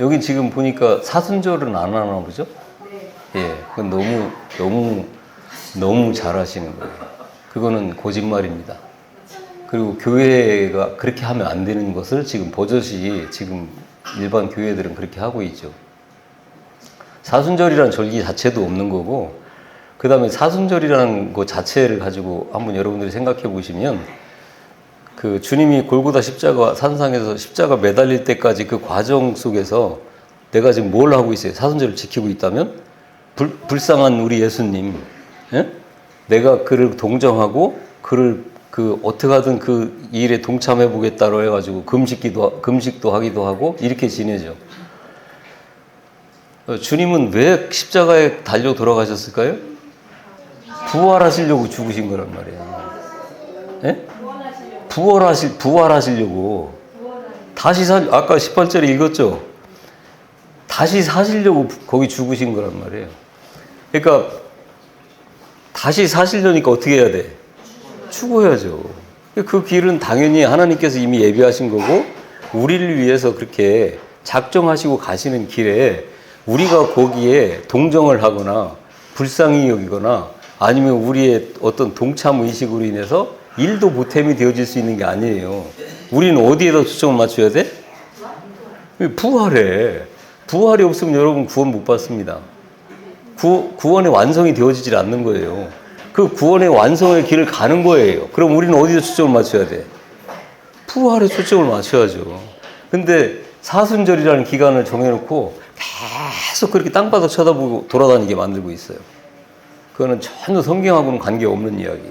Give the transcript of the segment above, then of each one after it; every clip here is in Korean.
여기 지금 보니까 사순절은 안 하나 보죠? 네. 예, 그건 너무 잘하시는 거예요. 그거는 거짓말입니다. 그리고 교회가 그렇게 하면 안 되는 것을 지금 버젓이 지금 일반 교회들은 그렇게 하고 있죠. 사순절이라는 절기 자체도 없는 거고, 그 다음에 사순절이라는 것 자체를 가지고 한번 여러분들이 생각해 보시면, 그 주님이 골고다 십자가 산상에서 십자가 매달릴 때까지 그 과정 속에서 내가 지금 뭘 하고 있어요? 사순절을 지키고 있다면? 불쌍한 우리 예수님, 예? 내가 그를 동정하고 그를 어떻게 하든 그 일에 동참해 보겠다고 해가지고 금식도 하기도 하고 이렇게 지내죠. 주님은 왜 십자가에 달려 돌아가셨을까요? 부활하시려고 죽으신 거란 말이에요. 예? 부활하시려고. 아까 18절에 읽었죠? 다시 사시려고 거기 죽으신 거란 말이에요. 그러니까, 다시 사시려니까 어떻게 해야 돼? 죽어야죠. 그 길은 당연히 하나님께서 이미 예비하신 거고, 우리를 위해서 그렇게 작정하시고 가시는 길에 우리가 거기에 동정을 하거나, 불쌍히 여기거나, 아니면 우리의 어떤 동참 의식으로 인해서 일도 보탬이 되어질 수 있는 게 아니에요. 우리는 어디에다 초점을 맞춰야 돼? 부활에. 부활이 없으면 여러분 구원 못 받습니다. 구원의 완성이 되어지질 않는 거예요. 그 구원의 완성의 길을 가는 거예요. 그럼 우리는 어디에 초점을 맞춰야 돼? 부활에 초점을 맞춰야죠. 근데 사순절이라는 기간을 정해놓고 계속 그렇게 땅바닥 쳐다보고 돌아다니게 만들고 있어요. 그거는 전혀 성경하고는 관계없는 이야기.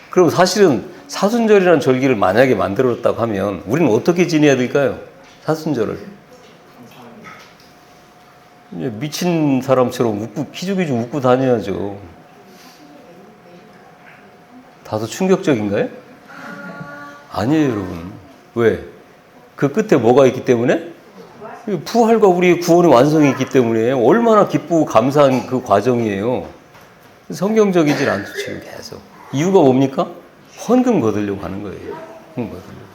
그럼 사실은 사순절이라는 절기를 만약에 만들었다고 하면 우리는 어떻게 지내야 될까요? 사순절을. 미친 사람처럼 기죽기죽 웃고 다녀야죠. 다소 충격적인가요? 아니에요, 여러분. 왜? 그 끝에 뭐가 있기 때문에? 부활과 우리의 구원의 완성이 있기 때문에 얼마나 기쁘고 감사한 그 과정이에요. 성경적이질 않죠, 지금 계속. 이유가 뭡니까? 헌금 거두려고 하는 거예요. 헌금 거두려고.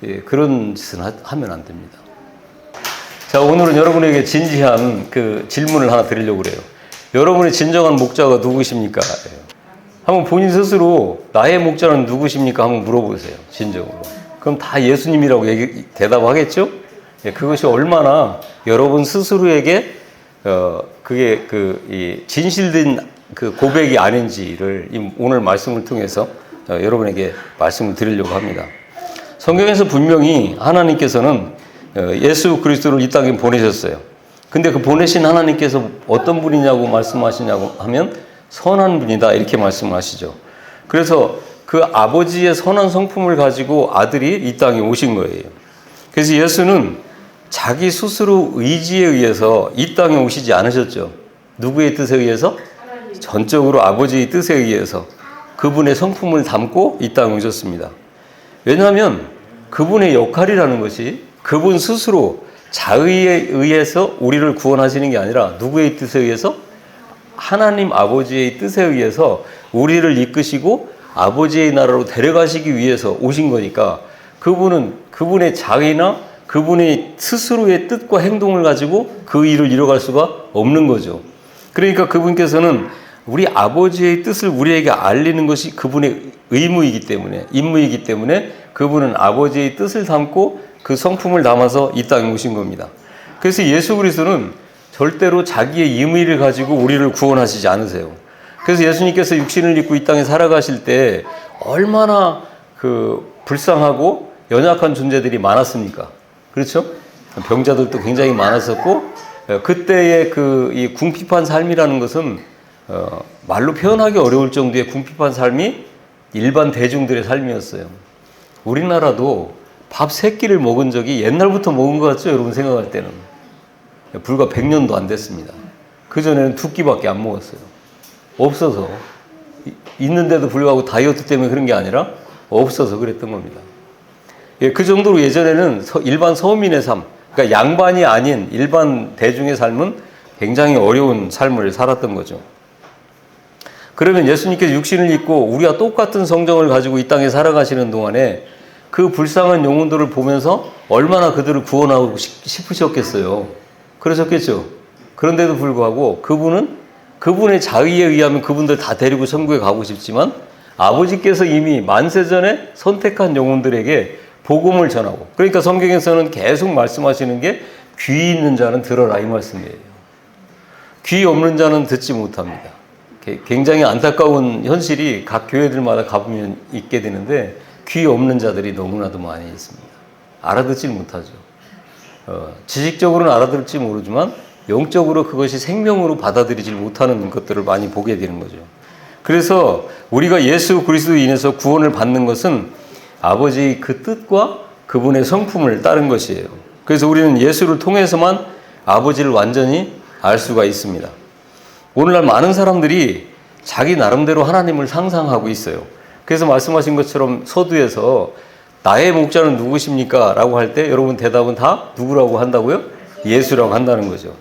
예, 그런 짓은 하면 안 됩니다. 자, 오늘은 여러분에게 진지한 그 질문을 하나 드리려고 그래요. 여러분의 진정한 목자가 누구십니까? 한번 본인 스스로 나의 목자는 누구십니까? 한번 물어보세요. 진정으로. 그럼 다 예수님이라고 대답하겠죠? 예, 그것이 얼마나 여러분 스스로에게 그게 이 진실된 그 고백이 아닌지를 오늘 말씀을 통해서 여러분에게 말씀을 드리려고 합니다. 성경에서 분명히 하나님께서는 예수 그리스도를 이 땅에 보내셨어요. 근데 그 보내신 하나님께서 어떤 분이냐고 말씀하시냐고 하면 선한 분이다 이렇게 말씀하시죠. 그래서 그 아버지의 선한 성품을 가지고 아들이 이 땅에 오신 거예요. 그래서 예수는 자기 스스로 의지에 의해서 이 땅에 오시지 않으셨죠. 누구의 뜻에 의해서? 전적으로 아버지의 뜻에 의해서 그분의 성품을 담고 이 땅에 오셨습니다. 왜냐하면 그분의 역할이라는 것이 그분 스스로 자의에 의해서 우리를 구원하시는 게 아니라 누구의 뜻에 의해서? 하나님 아버지의 뜻에 의해서 우리를 이끄시고 아버지의 나라로 데려가시기 위해서 오신 거니까 그분은 그분의 자의나 그분의 스스로의 뜻과 행동을 가지고 그 일을 이뤄갈 수가 없는 거죠. 그러니까 그분께서는 우리 아버지의 뜻을 우리에게 알리는 것이 그분의 의무이기 때문에, 임무이기 때문에 그분은 아버지의 뜻을 담고 그 성품을 담아서 이 땅에 오신 겁니다. 그래서 예수 그리스도는 절대로 자기의 임의를 가지고 우리를 구원하시지 않으세요. 그래서 예수님께서 육신을 입고 이 땅에 살아가실 때 얼마나 그 불쌍하고 연약한 존재들이 많았습니까? 그렇죠? 병자들도 굉장히 많았었고, 그때의 이 궁핍한 삶이라는 것은 말로 표현하기 어려울 정도의 궁핍한 삶이 일반 대중들의 삶이었어요. 우리나라도 밥 3끼를 먹은 적이 옛날부터 먹은 것 같죠? 여러분 생각할 때는. 불과 100년도 안 됐습니다. 그전에는 2끼밖에 안 먹었어요. 없어서. 있는데도 불구하고 다이어트 때문에 그런 게 아니라 없어서 그랬던 겁니다. 예, 그 정도로 예전에는 일반 서민의 삶, 그러니까 양반이 아닌 일반 대중의 삶은 굉장히 어려운 삶을 살았던 거죠. 그러면 예수님께서 육신을 입고 우리와 똑같은 성정을 가지고 이 땅에 살아가시는 동안에 그 불쌍한 영혼들을 보면서 얼마나 그들을 구원하고 싶으셨겠어요. 그러셨겠죠. 그런데도 불구하고 그분의 자의에 의하면 그분들 다 데리고 천국에 가고 싶지만 아버지께서 이미 만세전에 선택한 영혼들에게 복음을 전하고, 그러니까 성경에서는 계속 말씀하시는 게 귀 있는 자는 들어라 이 말씀이에요. 귀 없는 자는 듣지 못합니다. 굉장히 안타까운 현실이 각 교회들마다 가보면 있게 되는데 귀 없는 자들이 너무나도 많이 있습니다. 알아듣질 못하죠. 지식적으로는 알아들을지 모르지만 영적으로 그것이 생명으로 받아들이질 못하는 것들을 많이 보게 되는 거죠. 그래서 우리가 예수 그리스도로 인해서 구원을 받는 것은 아버지의 그 뜻과 그분의 성품을 따른 것이에요. 그래서 우리는 예수를 통해서만 아버지를 완전히 알 수가 있습니다. 오늘날 많은 사람들이 자기 나름대로 하나님을 상상하고 있어요. 그래서 말씀하신 것처럼 서두에서 나의 목자는 누구십니까? 라고 할 때 여러분 대답은 다 누구라고 한다고요? 예수라고 한다는 거죠.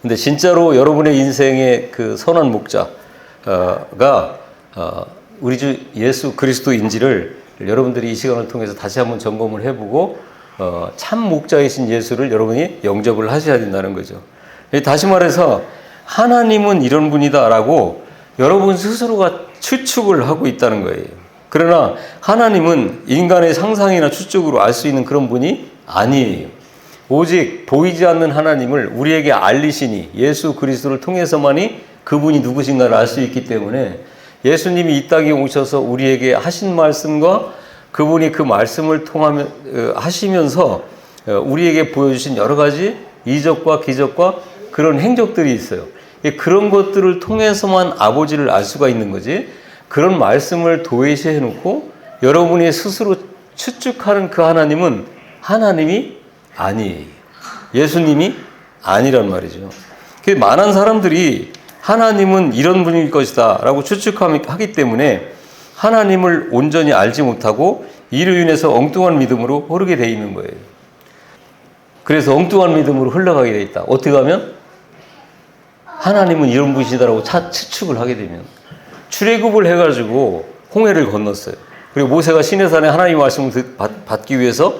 근데 진짜로 여러분의 인생의 그 선한 목자가 우리 주 예수 그리스도인지를 여러분들이 이 시간을 통해서 다시 한번 점검을 해보고 참 목자이신 예수를 여러분이 영접을 하셔야 된다는 거죠. 다시 말해서 하나님은 이런 분이다라고 여러분 스스로가 추측을 하고 있다는 거예요. 그러나 하나님은 인간의 상상이나 추측으로 알 수 있는 그런 분이 아니에요. 오직 보이지 않는 하나님을 우리에게 알리시니 예수 그리스도를 통해서만이 그분이 누구신가를 알 수 있기 때문에 예수님이 이 땅에 오셔서 우리에게 하신 말씀과 그분이 그 말씀을 하시면서 우리에게 보여주신 여러 가지 이적과 기적과 그런 행적들이 있어요. 그런 것들을 통해서만 아버지를 알 수가 있는 거지, 그런 말씀을 도외시해 놓고 여러분이 스스로 추측하는 그 하나님은 하나님이 아니에요. 예수님이 아니란 말이죠. 많은 사람들이 하나님은 이런 분일 것이다 라고 추측하기 때문에 하나님을 온전히 알지 못하고 이로 인해서 엉뚱한 믿음으로 흐르게 돼 있는 거예요. 그래서 엉뚱한 믿음으로 흘러가게 돼 있다. 어떻게 하면? 하나님은 이런 분이시다라고 추측을 하게 되면. 출애굽을 해가지고 홍해를 건넜어요. 그리고 모세가 시내산에 하나님의 말씀을 받기 위해서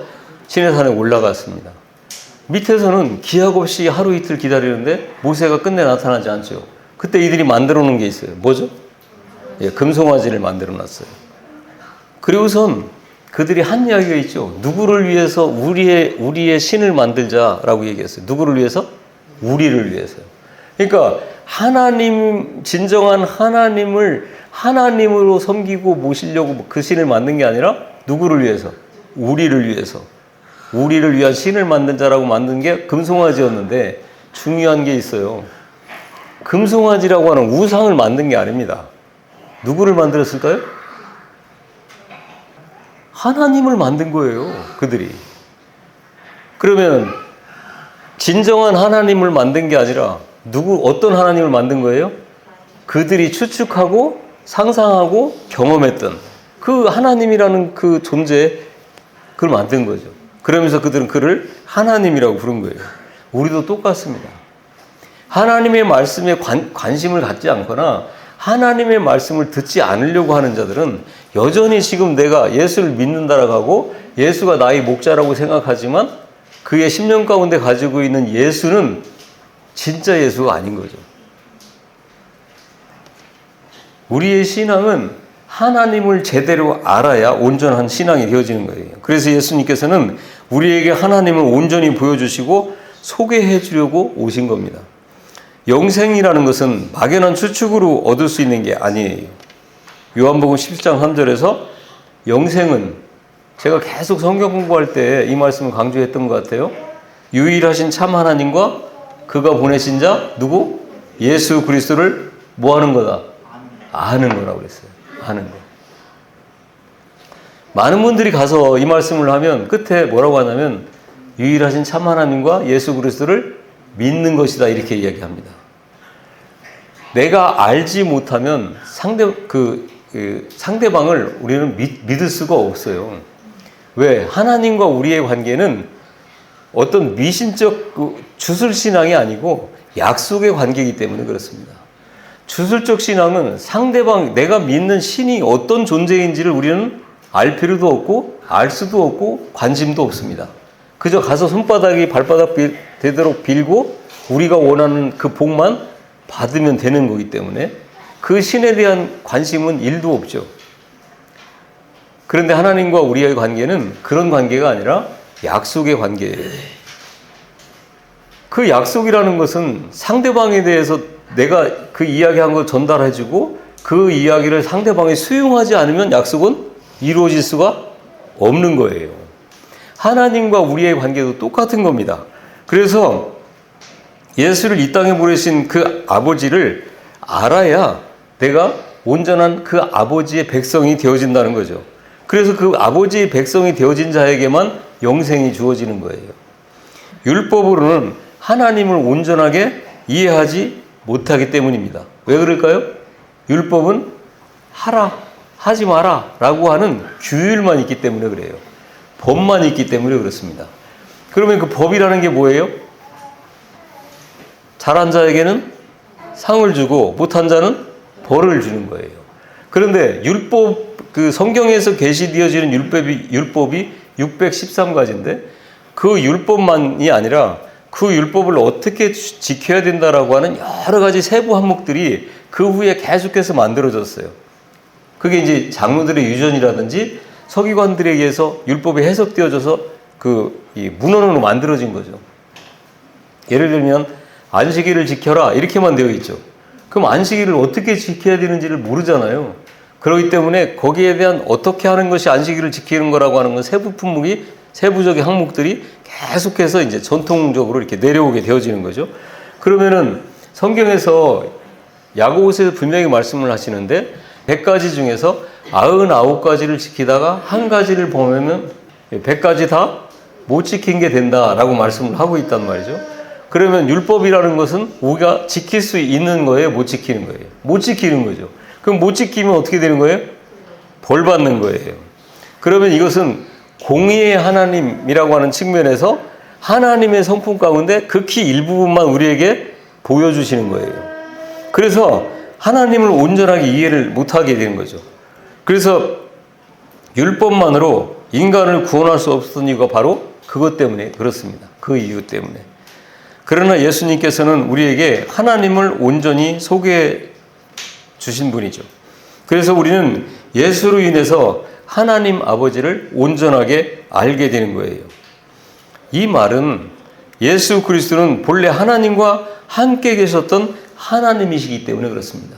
시내산에 올라갔습니다. 밑에서는 기약 없이 하루 이틀 기다리는데 모세가 끝내 나타나지 않죠. 그때 이들이 만들어 놓은 게 있어요. 뭐죠? 금송아지를 만들어 놨어요. 그리고선 그들이 한 이야기가 있죠. 누구를 위해서 우리의 신을 만들자라고 얘기했어요. 누구를 위해서? 우리를 위해서요. 그러니까 진정한 하나님을 하나님으로 섬기고 모시려고 그 신을 만든 게 아니라 누구를 위해서? 우리를 위해서. 우리를 위한 신을 만든 자라고 만든 게 금송아지였는데 중요한 게 있어요. 금송아지라고 하는 우상을 만든 게 아닙니다. 누구를 만들었을까요? 하나님을 만든 거예요, 그들이. 그러면 진정한 하나님을 만든 게 아니라 어떤 하나님을 만든 거예요? 그들이 추측하고 상상하고 경험했던 그 하나님이라는 그 존재, 그걸 만든 거죠. 그러면서 그들은 그를 하나님이라고 부른 거예요. 우리도 똑같습니다. 하나님의 말씀에 관심을 갖지 않거나 하나님의 말씀을 듣지 않으려고 하는 자들은 여전히 지금 내가 예수를 믿는다라고 하고 예수가 나의 목자라고 생각하지만 그의 심령 가운데 가지고 있는 예수는 진짜 예수가 아닌 거죠. 우리의 신앙은 하나님을 제대로 알아야 온전한 신앙이 되어지는 거예요. 그래서 예수님께서는 우리에게 하나님을 온전히 보여주시고 소개해 주려고 오신 겁니다. 영생이라는 것은 막연한 추측으로 얻을 수 있는 게 아니에요. 요한복음 17장 3절에서 영생은, 제가 계속 성경 공부할 때 이 말씀을 강조했던 것 같아요. 유일하신 참 하나님과 그가 보내신 자 누구? 예수 그리스도를 뭐 하는 거다? 아는 거라고 그랬어요. 아는 거. 많은 분들이 가서 이 말씀을 하면 끝에 뭐라고 하냐면 유일하신 참 하나님과 예수 그리스도를 믿는 것이다 이렇게 이야기합니다. 내가 알지 못하면 상대방을 우리는 믿을 수가 없어요. 왜? 하나님과 우리의 관계는 어떤 미신적 주술신앙이 아니고 약속의 관계이기 때문에 그렇습니다. 주술적 신앙은 상대방, 내가 믿는 신이 어떤 존재인지를 우리는 알 필요도 없고 알 수도 없고 관심도 없습니다. 그저 가서 손바닥이 발바닥 되도록 빌고 우리가 원하는 그 복만 받으면 되는 거기 때문에 그 신에 대한 관심은 1도 없죠. 그런데 하나님과 우리의 관계는 그런 관계가 아니라 약속의 관계예요. 그 약속이라는 것은 상대방에 대해서 내가 그 이야기한 거 전달해주고 그 이야기를 상대방이 수용하지 않으면 약속은 이루어질 수가 없는 거예요. 하나님과 우리의 관계도 똑같은 겁니다. 그래서 예수를 이 땅에 보내신 그 아버지를 알아야 내가 온전한 그 아버지의 백성이 되어진다는 거죠. 그래서 그 아버지의 백성이 되어진 자에게만 영생이 주어지는 거예요. 율법으로는 하나님을 온전하게 이해하지 못하기 때문입니다. 왜 그럴까요? 율법은 하라, 하지 마라 라고 하는 규율만 있기 때문에 그래요. 법만 있기 때문에 그렇습니다. 그러면 그 법이라는 게 뭐예요? 잘한 자에게는 상을 주고 못한 자는 벌을 주는 거예요. 그런데 율법, 그 성경에서 계시되어지는 율법이 613가지인데 그 율법만이 아니라 그 율법을 어떻게 지켜야 된다라고 하는 여러 가지 세부 항목들이 그 후에 계속해서 만들어졌어요. 그게 이제 장로들의 유전이라든지 서기관들에 의해서 율법이 해석되어져서 이 문헌으로 만들어진 거죠. 예를 들면 안식일을 지켜라 이렇게만 되어 있죠. 그럼 안식일을 어떻게 지켜야 되는지를 모르잖아요. 그렇기 때문에 거기에 대한 어떻게 하는 것이 안식일을 지키는 거라고 하는 건 세부 품목이 세부적인 항목들이 계속해서 이제 전통적으로 이렇게 내려오게 되어지는 거죠. 그러면은 성경에서 야고보서에서 분명히 말씀을 하시는데 100가지 중에서 99가지를 지키다가 한 가지를 보면은 100가지 다 못 지킨 게 된다라고 말씀을 하고 있단 말이죠. 그러면 율법이라는 것은 우리가 지킬 수 있는 거예요? 못 지키는 거예요? 못 지키는 거죠. 그럼 못 지키면 어떻게 되는 거예요? 벌 받는 거예요. 그러면 이것은 공의의 하나님이라고 하는 측면에서 하나님의 성품 가운데 극히 일부분만 우리에게 보여주시는 거예요. 그래서 하나님을 온전하게 이해를 못하게 되는 거죠. 그래서 율법만으로 인간을 구원할 수 없었던 이유가 바로 그것 때문에 그렇습니다. 그 이유 때문에. 그러나 예수님께서는 우리에게 하나님을 온전히 소개해 주신 분이죠. 그래서 우리는 예수로 인해서 하나님 아버지를 온전하게 알게 되는 거예요. 이 말은 예수 그리스도는 본래 하나님과 함께 계셨던 하나님이시기 때문에 그렇습니다.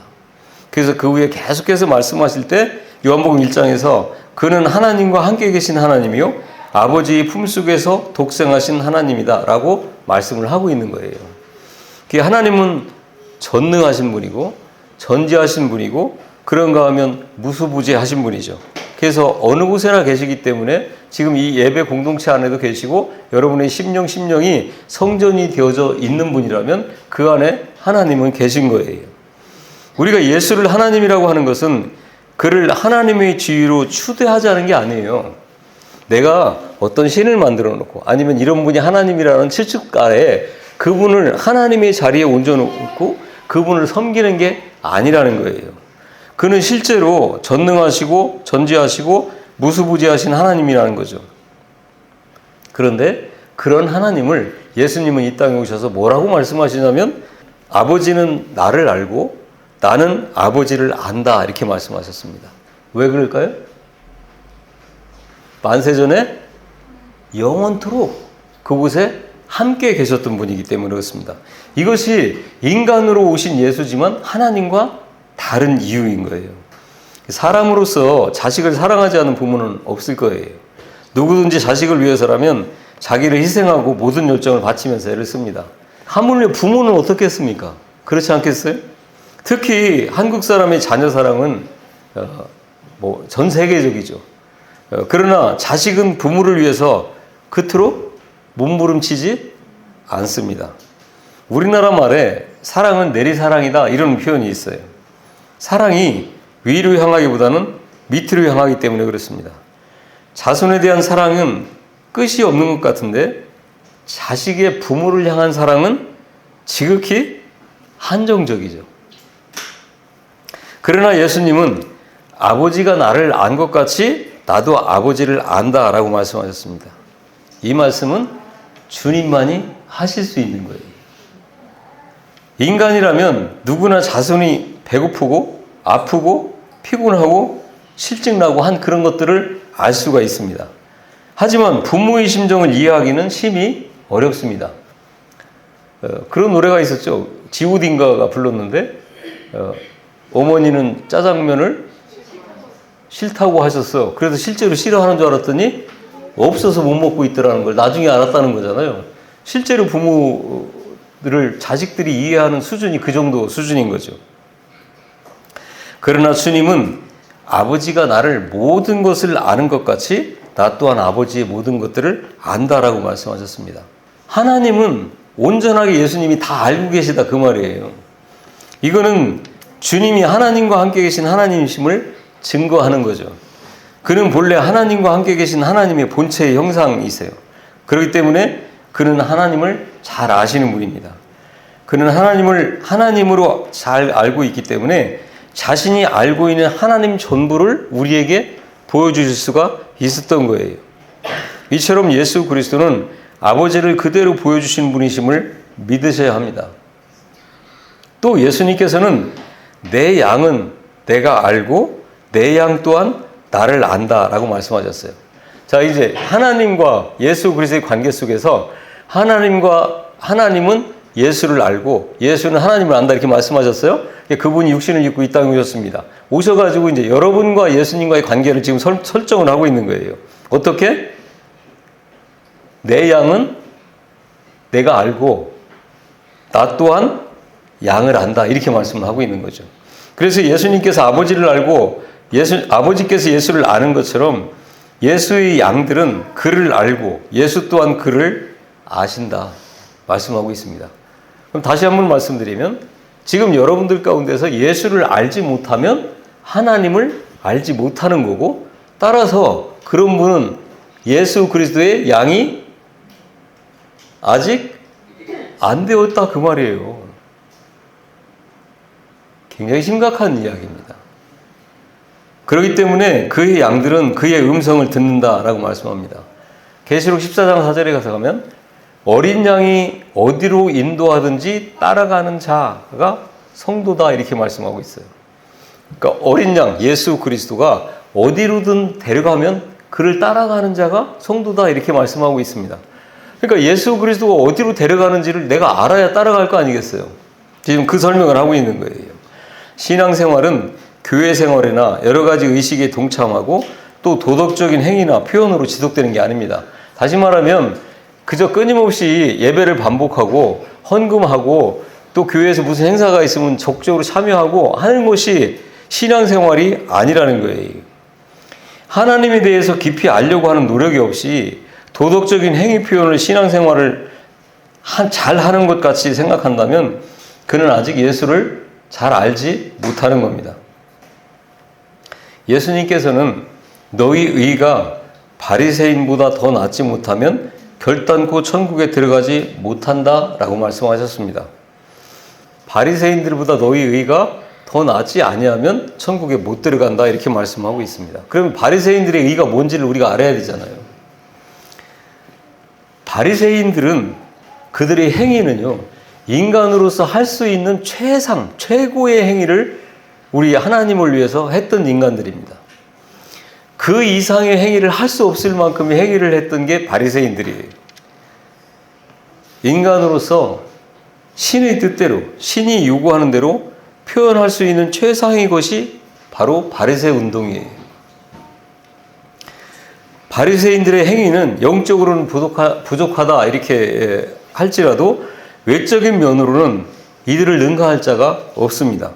그래서 그 후에 계속해서 말씀하실 때 요한복음 1장에서 그는 하나님과 함께 계신 하나님이요 아버지의 품속에서 독생하신 하나님이다 라고 말씀을 하고 있는 거예요. 하나님은 전능하신 분이고 전지하신 분이고 그런가 하면 무수부재하신 분이죠. 그래서 어느 곳에나 계시기 때문에 지금 이 예배 공동체 안에도 계시고 여러분의 심령이 성전이 되어져 있는 분이라면 그 안에 하나님은 계신 거예요. 우리가 예수를 하나님이라고 하는 것은 그를 하나님의 지위로 추대하자는 게 아니에요. 내가 어떤 신을 만들어 놓고 아니면 이런 분이 하나님이라는 칠축가에 그분을 하나님의 자리에 얹어놓고 그분을 섬기는 게 아니라는 거예요. 그는 실제로 전능하시고 전지하시고 무수부지하신 하나님이라는 거죠. 그런데 그런 하나님을 예수님은 이 땅에 오셔서 뭐라고 말씀하시냐면 아버지는 나를 알고 나는 아버지를 안다 이렇게 말씀하셨습니다. 왜 그럴까요? 만세전에 영원토록 그곳에 함께 계셨던 분이기 때문에 그렇습니다. 이것이 인간으로 오신 예수지만 하나님과 다른 이유인 거예요. 사람으로서 자식을 사랑하지 않는 부모는 없을 거예요. 누구든지 자식을 위해서라면 자기를 희생하고 모든 열정을 바치면서 애를 씁니다. 하물며 부모는 어떻게 했습니까? 그렇지 않겠어요? 특히 한국 사람의 자녀 사랑은 전 세계적이죠. 그러나 자식은 부모를 위해서 그토록 몸부림치지 않습니다. 우리나라 말에 사랑은 내리사랑이다 이런 표현이 있어요. 사랑이 위로 향하기보다는 밑으로 향하기 때문에 그렇습니다. 자손에 대한 사랑은 끝이 없는 것 같은데 자식의 부모를 향한 사랑은 지극히 한정적이죠. 그러나 예수님은 아버지가 나를 안 것 같이 나도 아버지를 안다라고 말씀하셨습니다. 이 말씀은 주님만이 하실 수 있는 거예요. 인간이라면 누구나 자손이 배고프고 아프고 피곤하고 실증나고 한 그런 것들을 알 수가 있습니다. 하지만 부모의 심정을 이해하기는 심히 어렵습니다. 그런 노래가 있었죠. 지오딘가가 불렀는데 어머니는 짜장면을 싫다고 하셨어. 그래서 실제로 싫어하는 줄 알았더니 없어서 못 먹고 있더라는 걸 나중에 알았다는 거잖아요. 실제로 부모들을 자식들이 이해하는 수준이 그 정도 수준인 거죠. 그러나 주님은 아버지가 나를 모든 것을 아는 것 같이 나 또한 아버지의 모든 것들을 안다라고 말씀하셨습니다. 하나님은 온전하게 예수님이 다 알고 계시다 그 말이에요. 이거는 주님이 하나님과 함께 계신 하나님이심을 증거하는 거죠. 그는 본래 하나님과 함께 계신 하나님의 본체의 형상이세요. 그렇기 때문에 그는 하나님을 잘 아시는 분입니다. 그는 하나님을 하나님으로 잘 알고 있기 때문에 자신이 알고 있는 하나님 전부를 우리에게 보여주실 수가 있었던 거예요. 이처럼 예수 그리스도는 아버지를 그대로 보여주신 분이심을 믿으셔야 합니다. 또 예수님께서는 내 양은 내가 알고 내 양 또한 나를 안다라고 말씀하셨어요. 자, 이제 하나님과 예수 그리스도의 관계 속에서 하나님은 예수를 알고 예수는 하나님을 안다 이렇게 말씀하셨어요. 그분이 육신을 입고 이 땅에 오셨습니다. 오셔가지고 이제 여러분과 예수님과의 관계를 지금 설정을 하고 있는 거예요. 어떻게? 내 양은 내가 알고 나 또한 양을 안다 이렇게 말씀을 하고 있는 거죠. 그래서 예수님께서 아버지를 알고 아버지께서 예수를 아는 것처럼 예수의 양들은 그를 알고 예수 또한 그를 아신다 말씀하고 있습니다. 그럼 다시 한번 말씀드리면 지금 여러분들 가운데서 예수를 알지 못하면 하나님을 알지 못하는 거고 따라서 그런 분은 예수 그리스도의 양이 아직 안 되었다 그 말이에요. 굉장히 심각한 이야기입니다. 그렇기 때문에 그의 양들은 그의 음성을 듣는다라고 말씀합니다. 계시록 14장 4절에 가서 가면 어린 양이 어디로 인도하든지 따라가는 자가 성도다 이렇게 말씀하고 있어요. 그러니까 어린 양 예수 그리스도가 어디로든 데려가면 그를 따라가는 자가 성도다 이렇게 말씀하고 있습니다. 그러니까 예수 그리스도가 어디로 데려가는지를 내가 알아야 따라갈 거 아니겠어요. 지금 그 설명을 하고 있는 거예요. 신앙생활은 교회 생활이나 여러 가지 의식에 동참하고 또 도덕적인 행위나 표현으로 지속되는 게 아닙니다. 다시 말하면 그저 끊임없이 예배를 반복하고 헌금하고 또 교회에서 무슨 행사가 있으면 적극적으로 참여하고 하는 것이 신앙생활이 아니라는 거예요. 하나님에 대해서 깊이 알려고 하는 노력이 없이 도덕적인 행위 표현을 신앙생활을 잘 하는 것 같이 생각한다면 그는 아직 예수를 잘 알지 못하는 겁니다. 예수님께서는 너희 의가 바리새인보다 더 낫지 못하면 결단코 천국에 들어가지 못한다라고 말씀하셨습니다. 바리새인들보다 너희 의가 더 낫지 아니하면 천국에 못 들어간다 이렇게 말씀하고 있습니다. 그럼 바리새인들의 의가 뭔지를 우리가 알아야 되잖아요. 바리새인들은 그들의 행위는요, 인간으로서 할 수 있는 최고의 행위를 우리 하나님을 위해서 했던 인간들입니다. 그 이상의 행위를 할 수 없을 만큼의 행위를 했던 게 바리새인들이에요. 인간으로서 신의 뜻대로, 신이 요구하는 대로 표현할 수 있는 최상의 것이 바로 바리새 운동이에요. 바리새인들의 행위는 영적으로는 부족하다 이렇게 할지라도 외적인 면으로는 이들을 능가할 자가 없습니다.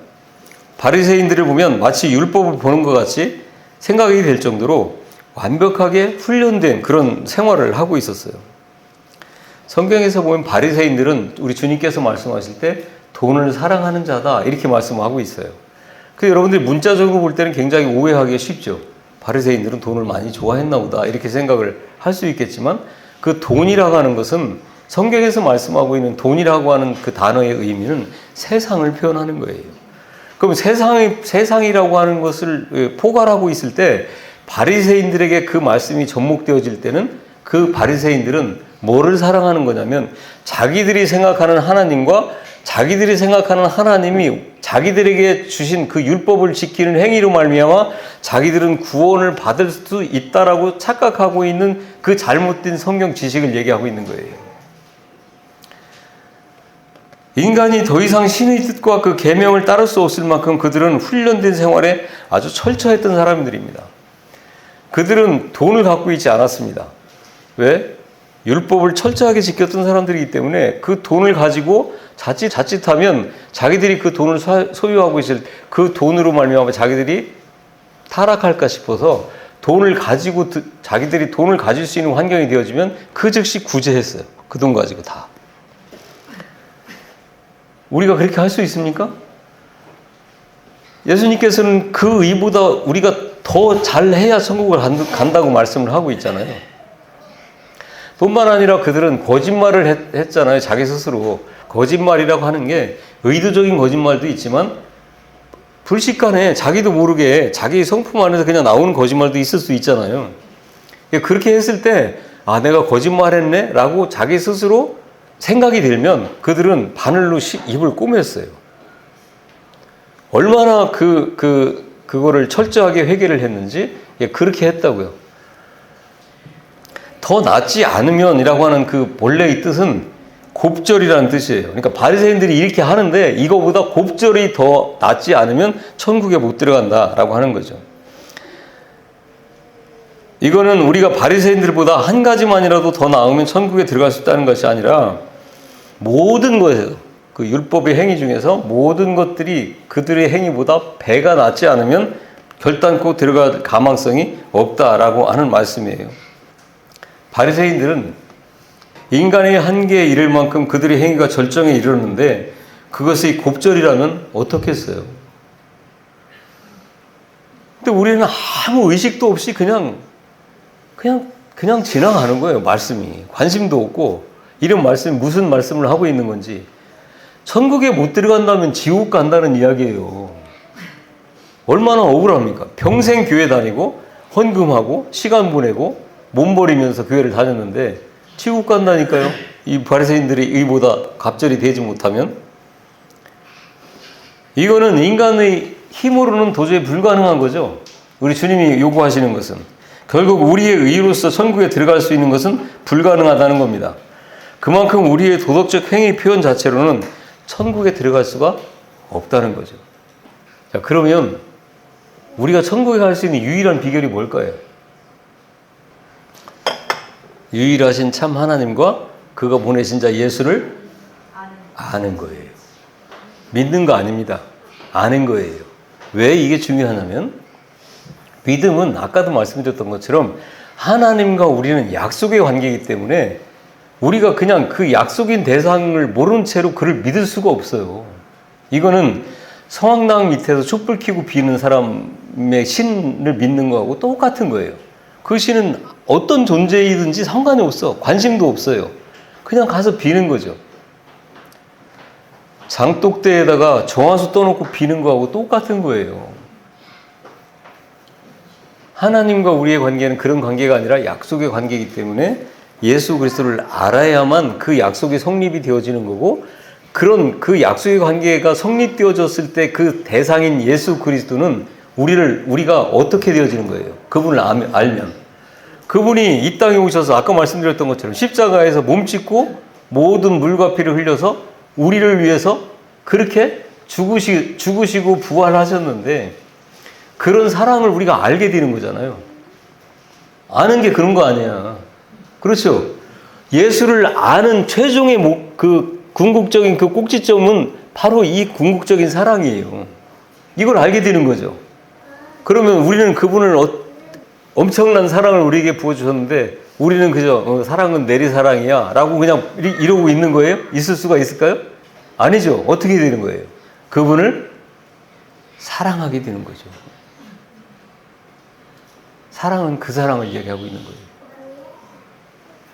바리새인들을 보면 마치 율법을 보는 것 같이 생각이 될 정도로 완벽하게 훈련된 그런 생활을 하고 있었어요. 성경에서 보면 바리새인들은 우리 주님께서 말씀하실 때 돈을 사랑하는 자다 이렇게 말씀하고 있어요. 그 여러분들이 문자적으로 볼 때는 굉장히 오해하기가 쉽죠. 바리새인들은 돈을 많이 좋아했나 보다 이렇게 생각을 할 수 있겠지만 그 돈이라고 하는 것은 성경에서 말씀하고 있는 돈이라고 하는 그 단어의 의미는 세상을 표현하는 거예요. 그럼 세상이라고 하는 것을 포괄하고 있을 때 바리새인들에게 그 말씀이 접목되어질 때는 그 바리새인들은 뭐를 사랑하는 거냐면 자기들이 생각하는 하나님과 자기들이 생각하는 하나님이 자기들에게 주신 그 율법을 지키는 행위로 말미암아 자기들은 구원을 받을 수 있다라고 착각하고 있는 그 잘못된 성경 지식을 얘기하고 있는 거예요. 인간이 더 이상 신의 뜻과 그 계명을 따를 수 없을 만큼 그들은 훈련된 생활에 아주 철저했던 사람들입니다. 그들은 돈을 갖고 있지 않았습니다. 왜? 율법을 철저하게 지켰던 사람들이기 때문에 그 돈을 가지고 자칫하면 자기들이 그 돈을 소유하고 있을 그 돈으로 말미암아 자기들이 타락할까 싶어서 돈을 가지고 자기들이 돈을 가질 수 있는 환경이 되어지면 그 즉시 구제했어요. 그 돈 가지고 다. 우리가 그렇게 할 수 있습니까? 예수님께서는 그 의보다 우리가 더 잘해야 천국을 간다고 말씀을 하고 있잖아요. 뿐만 아니라 그들은 거짓말을 했잖아요. 자기 스스로. 거짓말이라고 하는 게 의도적인 거짓말도 있지만 불식간에 자기도 모르게 자기 성품 안에서 그냥 나오는 거짓말도 있을 수 있잖아요. 그렇게 했을 때 아, 내가 거짓말했네? 라고 자기 스스로 생각이 들면 그들은 바늘로 입을 꼬맸어요. 얼마나 그거를 철저하게 회개를 했는지 그렇게 했다고요. 더 낫지 않으면이라고 하는 그 본래의 뜻은 곱절이라는 뜻이에요. 그러니까 바리새인들이 이렇게 하는데 이거보다 곱절이 더 낫지 않으면 천국에 못 들어간다라고 하는 거죠. 이거는 우리가 바리새인들보다 한 가지만이라도 더 나으면 천국에 들어갈 수 있다는 것이 아니라 모든 것에서 그 율법의 행위 중에서 모든 것들이 그들의 행위보다 배가 낫지 않으면 결단코 들어갈 가망성이 없다라고 하는 말씀이에요. 바리새인들은 인간의 한계에 이를 만큼 그들의 행위가 절정에 이르렀는데 그것이 곱절이라면 어떻겠어요? 근데 우리는 아무 의식도 없이 그냥 지나가는 거예요. 말씀이 관심도 없고 이런 말씀이 무슨 말씀을 하고 있는 건지. 천국에 못 들어간다면 지옥 간다는 이야기예요. 얼마나 억울합니까? 평생 교회 다니고 헌금하고 시간 보내고 몸 버리면서 교회를 다녔는데 지옥 간다니까요. 이 바리새인들의 의보다 갑절이 되지 못하면. 이거는 인간의 힘으로는 도저히 불가능한 거죠. 우리 주님이 요구하시는 것은 결국 우리의 의로서 천국에 들어갈 수 있는 것은 불가능하다는 겁니다. 그만큼 우리의 도덕적 행위 표현 자체로는 천국에 들어갈 수가 없다는 거죠. 자, 그러면 우리가 천국에 갈 수 있는 유일한 비결이 뭘까요? 유일하신 참 하나님과 그가 보내신 자 예수를 아는 거예요. 믿는 거 아닙니다. 아는 거예요. 왜 이게 중요하냐면 믿음은 아까도 말씀드렸던 것처럼 하나님과 우리는 약속의 관계이기 때문에 우리가 그냥 그 약속인 대상을 모르는 채로 그를 믿을 수가 없어요. 이거는 성황당 밑에서 촛불 켜고 비는 사람의 신을 믿는 거하고 똑같은 거예요. 그 신은 어떤 존재이든지 상관이 없어. 관심도 없어요. 그냥 가서 비는 거죠. 장독대에다가 정화수 떠놓고 비는 거하고 똑같은 거예요. 하나님과 우리의 관계는 그런 관계가 아니라 약속의 관계이기 때문에 예수 그리스도를 알아야만 그 약속이 성립이 되어지는 거고, 그런 그 약속의 관계가 성립되어졌을 때 그 대상인 예수 그리스도는 우리가 어떻게 되어지는 거예요? 그분을 알면. 그분이 이 땅에 오셔서 아까 말씀드렸던 것처럼 십자가에서 몸짓고 모든 물과 피를 흘려서 우리를 위해서 그렇게 죽으시고 부활하셨는데, 그런 사랑을 우리가 알게 되는 거잖아요. 아는 게 그런 거 아니야. 그렇죠? 예수를 아는 최종의 궁극적인 그 꼭지점은 바로 이 궁극적인 사랑이에요. 이걸 알게 되는 거죠. 그러면 우리는 그분을 엄청난 사랑을 우리에게 부어주셨는데 우리는 그저 사랑은 내리사랑이야 라고 그냥 이러고 있는 거예요? 있을 수가 있을까요? 아니죠. 어떻게 되는 거예요? 그분을 사랑하게 되는 거죠. 사랑은 그 사랑을 이야기하고 있는 거예요.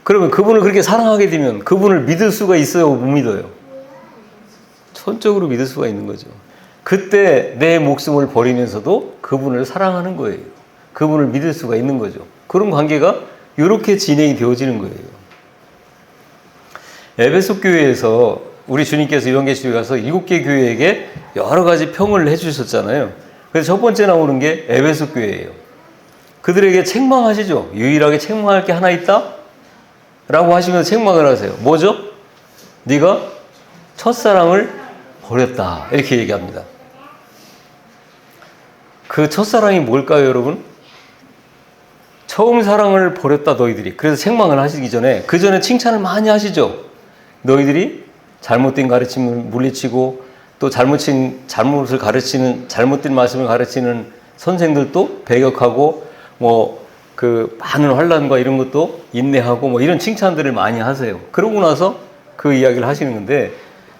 그러면 그분을 그렇게 사랑하게 되면 그분을 믿을 수가 있어요? 못 믿어요? 전적으로 믿을 수가 있는 거죠. 그때 내 목숨을 버리면서도 그분을 사랑하는 거예요. 그분을 믿을 수가 있는 거죠. 그런 관계가 이렇게 진행이 되어지는 거예요. 에베소 교회에서 우리 주님께서 요한계시록에 가서 7개 교회에게 여러 가지 평을 해주셨잖아요. 그래서 첫 번째 나오는 게 에베소 교회예요. 그들에게 책망하시죠. 유일하게 책망할 게 하나 있다? 라고 하시면서 책망을 하세요. 뭐죠? 네가 첫사랑을 버렸다. 이렇게 얘기합니다. 그 첫사랑이 뭘까요, 여러분? 처음 사랑을 버렸다, 너희들이. 그래서 책망을 하시기 전에, 그 전에 칭찬을 많이 하시죠. 너희들이 잘못된 가르침을 물리치고, 또 잘못을 가르치는, 잘못된 말씀을 가르치는 선생들도 배격하고, 많은 환난과 이런 것도 인내하고, 이런 칭찬들을 많이 하세요. 그러고 나서 그 이야기를 하시는 건데,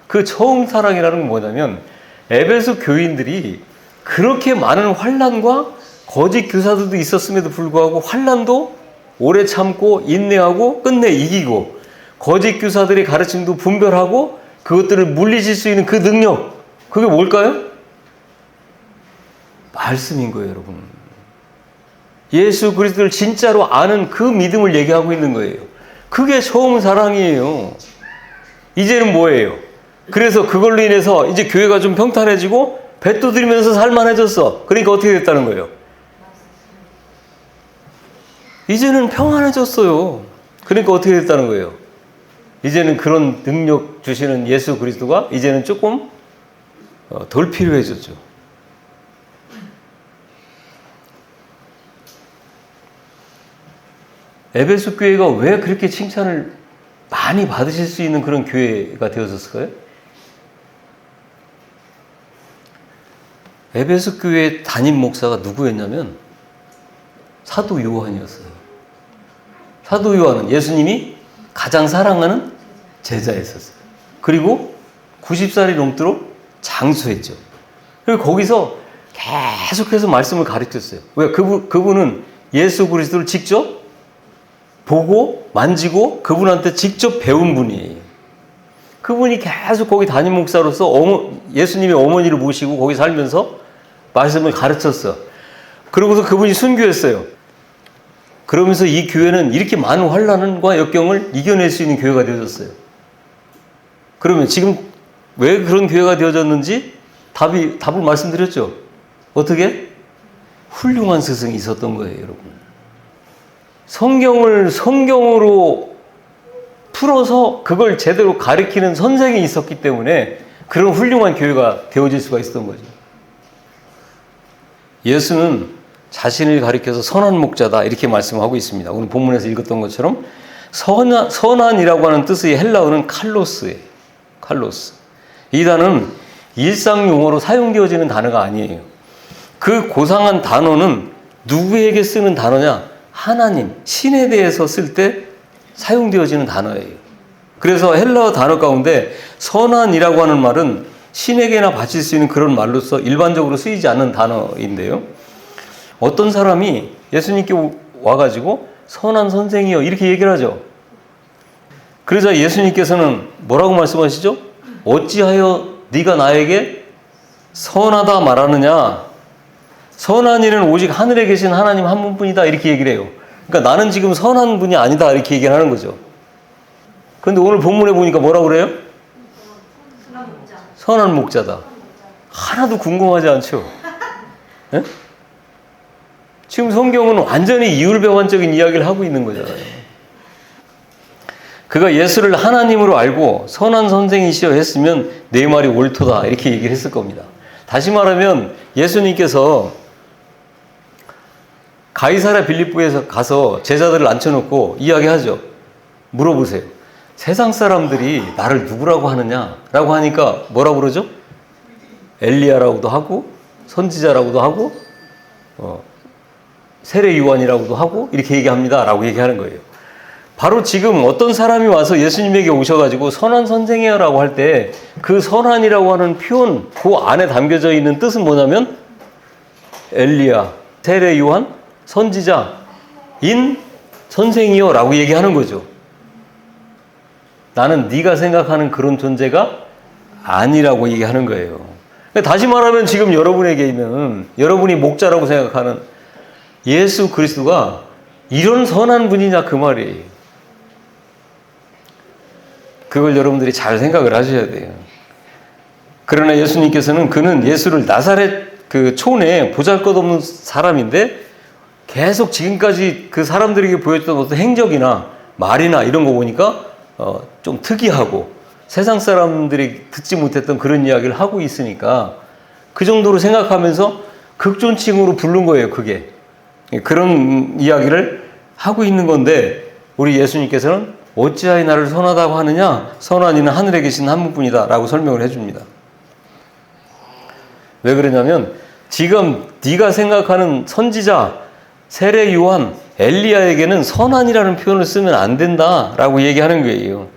그 처음 사랑이라는 건 뭐냐면, 에베소 교인들이 그렇게 많은 환난과 거짓 교사들도 있었음에도 불구하고 환난도 오래 참고 인내하고 끝내 이기고 거짓 교사들의 가르침도 분별하고 그것들을 물리칠 수 있는 그 능력, 그게 뭘까요? 말씀인 거예요, 여러분. 예수 그리스도를 진짜로 아는 그 믿음을 얘기하고 있는 거예요. 그게 처음 사랑이에요. 이제는 뭐예요? 그래서 그걸로 인해서 이제 교회가 좀 평탄해지고 배 두드리면서 살만해졌어. 그러니까 어떻게 됐다는 거예요? 이제는 평안해졌어요. 그러니까 어떻게 됐다는 거예요? 이제는 그런 능력 주시는 예수 그리스도가 이제는 조금 덜 필요해졌죠. 에베소 교회가 왜 그렇게 칭찬을 많이 받으실 수 있는 그런 교회가 되었을까요? 에베소 교회 담임 목사가 누구였냐면 사도 요한이었어요. 사도 요한은 예수님이 가장 사랑하는 제자였었어요. 그리고 90살이 넘도록 장수했죠. 그리고 거기서 계속해서 말씀을 가르쳤어요. 왜? 그분은 예수 그리스도를 직접 보고 만지고 그분한테 직접 배운 분이에요. 그분이 계속 거기 담임 목사로서 예수님의 어머니를 모시고 거기 살면서 말씀을 가르쳤어. 그러고서 그분이 순교했어요. 그러면서 이 교회는 이렇게 많은 환난과 역경을 이겨낼 수 있는 교회가 되어졌어요. 그러면 지금 왜 그런 교회가 되어졌는지 답을 말씀드렸죠. 어떻게? 훌륭한 스승이 있었던 거예요, 여러분. 성경을 성경으로 풀어서 그걸 제대로 가르치는 선생이 있었기 때문에 그런 훌륭한 교회가 되어질 수가 있었던 거죠. 예수는 자신을 가리켜서 선한 목자다 이렇게 말씀하고 있습니다. 오늘 본문에서 읽었던 것처럼 선한이라고 하는 뜻의 헬라어는 칼로스예요. 칼로스. 이 단어는 일상 용어로 사용되어지는 단어가 아니에요. 그 고상한 단어는 누구에게 쓰는 단어냐? 하나님, 신에 대해서 쓸 때 사용되어지는 단어예요. 그래서 헬라어 단어 가운데 선한이라고 하는 말은 신에게나 바칠 수 있는 그런 말로서 일반적으로 쓰이지 않는 단어인데요. 어떤 사람이 예수님께 와가지고 선한 선생이여 이렇게 얘기를 하죠. 그러자 예수님께서는 뭐라고 말씀하시죠? 어찌하여 네가 나에게 선하다 말하느냐? 선한 이는 오직 하늘에 계신 하나님 한 분뿐이다 이렇게 얘기를 해요. 그러니까 나는 지금 선한 분이 아니다 이렇게 얘기를 하는 거죠. 그런데 오늘 본문에 보니까 뭐라고 그래요? 선한 목자다. 하나도 궁금하지 않죠? 네? 지금 성경은 완전히 이율배반적인 이야기를 하고 있는 거잖아요. 그가 예수를 하나님으로 알고 선한 선생이시여 했으면 내 말이 옳도다 이렇게 얘기를 했을 겁니다. 다시 말하면 예수님께서 가이사랴 빌립보에서 가서 제자들을 앉혀놓고 이야기하죠. 물어보세요. 세상 사람들이 나를 누구라고 하느냐라고 하니까 뭐라고 그러죠? 엘리야라고도 하고 선지자라고도 하고 세례 요한이라고도 하고 이렇게 얘기합니다 라고 얘기하는 거예요. 바로 지금 어떤 사람이 와서 예수님에게 오셔가지고 선한 선생이라고 할 때 그 선한이라고 하는 표현 그 안에 담겨져 있는 뜻은 뭐냐면 엘리야, 세례 요한, 선지자인 선생이요 라고 얘기하는 거죠. 나는 네가 생각하는 그런 존재가 아니라고 얘기하는 거예요. 다시 말하면 지금 여러분에게 있는 여러분이 목자라고 생각하는 예수 그리스도가 이런 선한 분이냐 그 말이에요. 그걸 여러분들이 잘 생각을 하셔야 돼요. 그러나 예수님께서는 그는 예수를 나사렛 그 촌에 보잘것없는 사람인데 계속 지금까지 그 사람들에게 보였던 어떤 행적이나 말이나 이런 거 보니까 좀 특이하고 세상 사람들이 듣지 못했던 그런 이야기를 하고 있으니까 그 정도로 생각하면서 극존칭으로 부른 거예요. 그게 그런 이야기를 하고 있는 건데 우리 예수님께서는 어찌하여 나를 선하다고 하느냐? 선한 이는 하늘에 계신 한 분뿐이다 라고 설명을 해줍니다. 왜 그러냐면 지금 네가 생각하는 선지자, 세례 요한, 엘리야에게는 선한이라는 표현을 쓰면 안 된다라고 얘기하는 거예요.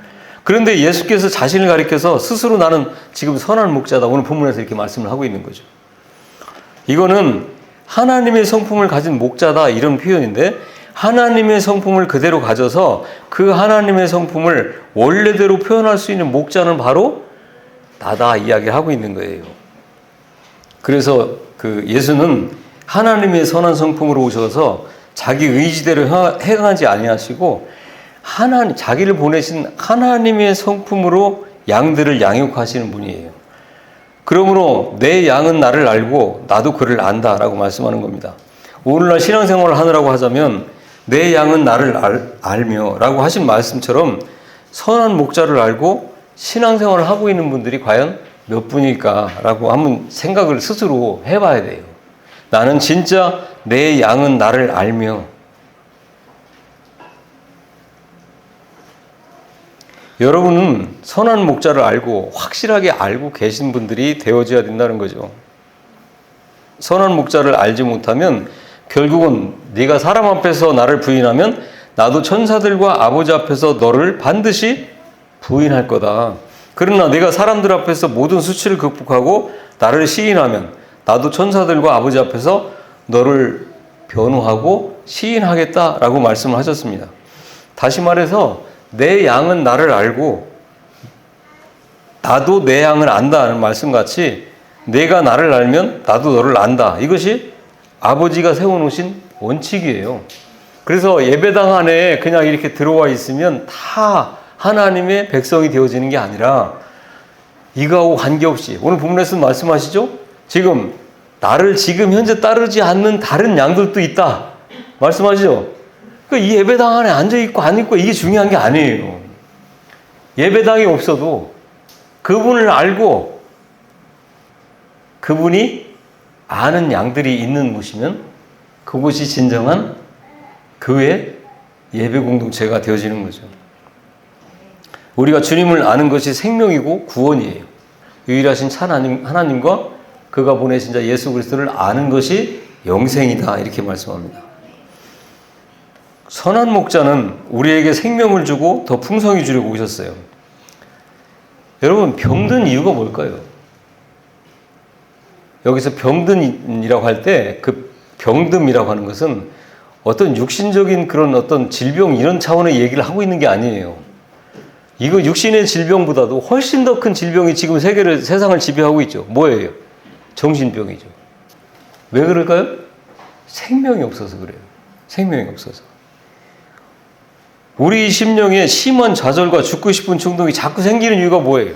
그런데 예수께서 자신을 가리켜서 스스로 나는 지금 선한 목자다. 오늘 본문에서 이렇게 말씀을 하고 있는 거죠. 이거는 하나님의 성품을 가진 목자다 이런 표현인데 하나님의 성품을 그대로 가져서 그 하나님의 성품을 원래대로 표현할 수 있는 목자는 바로 나다 이야기를 하고 있는 거예요. 그래서 그 예수는 하나님의 선한 성품으로 오셔서 자기 의지대로 행하지 아니하시고 자기를 보내신 하나님의 성품으로 양들을 양육하시는 분이에요. 그러므로 내 양은 나를 알고 나도 그를 안다라고 말씀하는 겁니다. 오늘날 신앙생활을 하느라고 하자면 내 양은 나를 알며 라고 하신 말씀처럼 선한 목자를 알고 신앙생활을 하고 있는 분들이 과연 몇 분일까 라고 한번 생각을 스스로 해봐야 돼요. 나는 진짜 내 양은 나를 알며 여러분은 선한 목자를 알고 확실하게 알고 계신 분들이 되어져야 된다는 거죠. 선한 목자를 알지 못하면 결국은 네가 사람 앞에서 나를 부인하면 나도 천사들과 아버지 앞에서 너를 반드시 부인할 거다. 그러나 네가 사람들 앞에서 모든 수치를 극복하고 나를 시인하면 나도 천사들과 아버지 앞에서 너를 변호하고 시인하겠다라고 말씀을 하셨습니다. 다시 말해서 내 양은 나를 알고 나도 내 양을 안다는 말씀같이 내가 나를 알면 나도 너를 안다. 이것이 아버지가 세워놓으신 원칙이에요. 그래서 예배당 안에 그냥 이렇게 들어와 있으면 다 하나님의 백성이 되어지는 게 아니라 이거하고 관계없이 오늘 본문에서 말씀하시죠? 지금 나를 지금 현재 따르지 않는 다른 양들도 있다 말씀하시죠? 이 예배당 안에 앉아있고 안 있고 이게 중요한 게 아니에요. 예배당이 없어도 그분을 알고 그분이 아는 양들이 있는 곳이면 그곳이 진정한 교회 예배 공동체가 되어지는 거죠. 우리가 주님을 아는 것이 생명이고 구원이에요. 유일하신 하나님과 그가 보내신 자 예수 그리스도를 아는 것이 영생이다 이렇게 말씀합니다. 선한 목자는 우리에게 생명을 주고 더 풍성히 주려고 오셨어요. 여러분 병든 이유가 뭘까요? 여기서 병든이라고 할 때 그 병듦이라고 하는 것은 어떤 육신적인 그런 어떤 질병 이런 차원의 얘기를 하고 있는 게 아니에요. 이거 육신의 질병보다도 훨씬 더 큰 질병이 지금 세상을 지배하고 있죠. 뭐예요? 정신병이죠. 왜 그럴까요? 생명이 없어서 그래요. 생명이 없어서. 우리 심령에 심한 좌절과 죽고 싶은 충동이 자꾸 생기는 이유가 뭐예요?